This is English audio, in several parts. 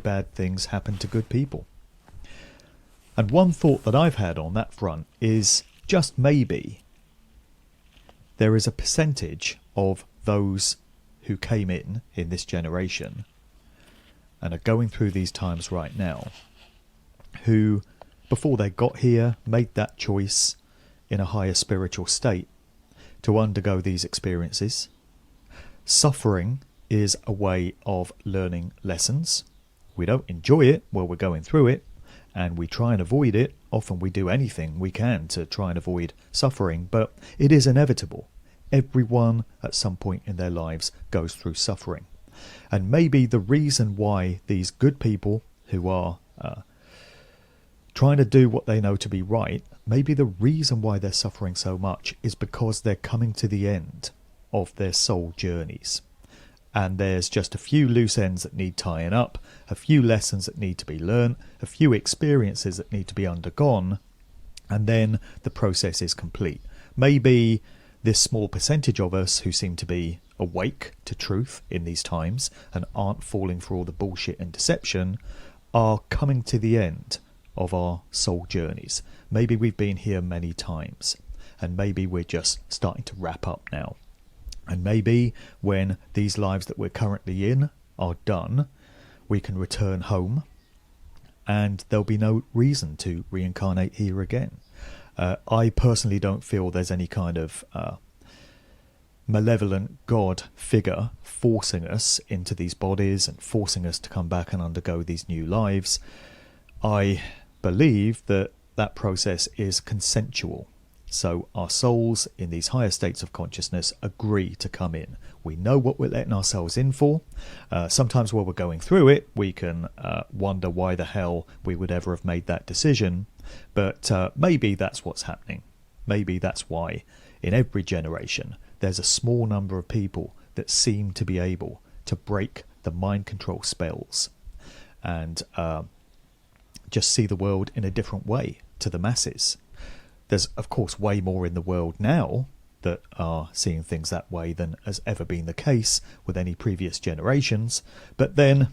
bad things happen to good people. And one thought that I've had on that front is just maybe there is a percentage of those who came in this generation and are going through these times right now who, before they got here, made that choice in a higher spiritual state to undergo these experiences. Suffering is a way of learning lessons. We don't enjoy it while we're going through it, and we try and avoid it. Often we do anything we can to try and avoid suffering, but it is inevitable. Everyone at some point in their lives goes through suffering. And maybe the reason why these good people who are trying to do what they know to be right, maybe the reason why they're suffering so much is because they're coming to the end of their soul journeys. And there's just a few loose ends that need tying up, a few lessons that need to be learned, a few experiences that need to be undergone, and then the process is complete. Maybe this small percentage of us who seem to be awake to truth in these times and aren't falling for all the bullshit and deception are coming to the end of our soul journeys. Maybe we've been here many times, and maybe we're just starting to wrap up now. And maybe when these lives that we're currently in are done, we can return home and there'll be no reason to reincarnate here again. I personally don't feel there's any kind of malevolent God figure forcing us into these bodies and forcing us to come back and undergo these new lives. I believe that that process is consensual. So our souls in these higher states of consciousness agree to come in. We know what we're letting ourselves in for. Sometimes while we're going through it, we can wonder why the hell we would ever have made that decision. But maybe that's what's happening. Maybe that's why in every generation there's a small number of people that seem to be able to break the mind control spells and just see the world in a different way to the masses. There's, of course, way more in the world now that are seeing things that way than has ever been the case with any previous generations. But then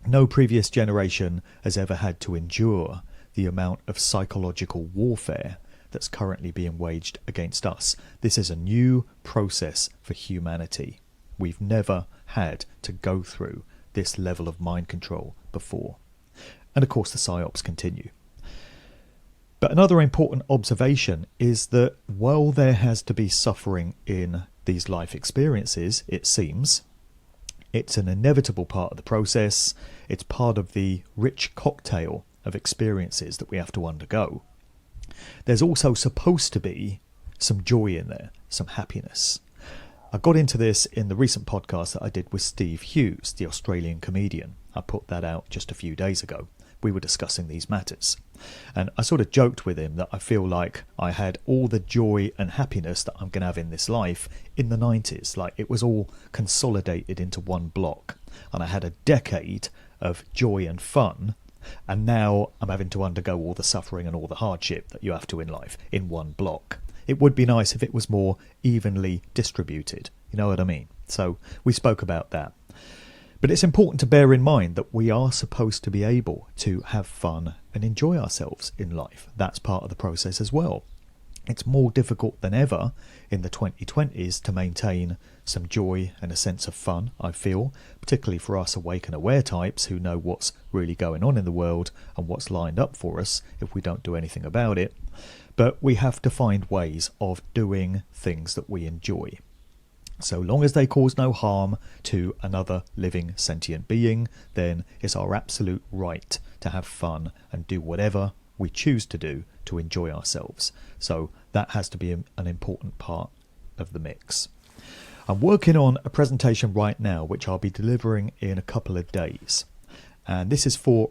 no previous generation has ever had to endure the amount of psychological warfare that's currently being waged against us. This is a new process for humanity. We've never had to go through this level of mind control before. And of course the psyops continue. But another important observation is that while there has to be suffering in these life experiences, it seems, it's an inevitable part of the process. It's part of the rich cocktail of experiences that we have to undergo. There's also supposed to be some joy in there, some happiness. I got into this in the recent podcast that I did with Steve Hughes, the Australian comedian. I put that out just a few days ago. We were discussing these matters. And I sort of joked with him that I feel like I had all the joy and happiness that I'm going to have in this life in the 90s. Like it was all consolidated into one block. And I had a decade of joy and fun. And now I'm having to undergo all the suffering and all the hardship that you have to in life in one block. It would be nice if it was more evenly distributed. You know what I mean? So we spoke about that. But it's important to bear in mind that we are supposed to be able to have fun and enjoy ourselves in life. That's part of the process as well. It's more difficult than ever in the 2020s to maintain some joy and a sense of fun, I feel, particularly for us awake and aware types who know what's really going on in the world and what's lined up for us if we don't do anything about it. But we have to find ways of doing things that we enjoy. So long as they cause no harm to another living sentient being, then it's our absolute right to have fun and do whatever we choose to do to enjoy ourselves. So that has to be an important part of the mix. I'm working on a presentation right now which I'll be delivering in a couple of days. And this is for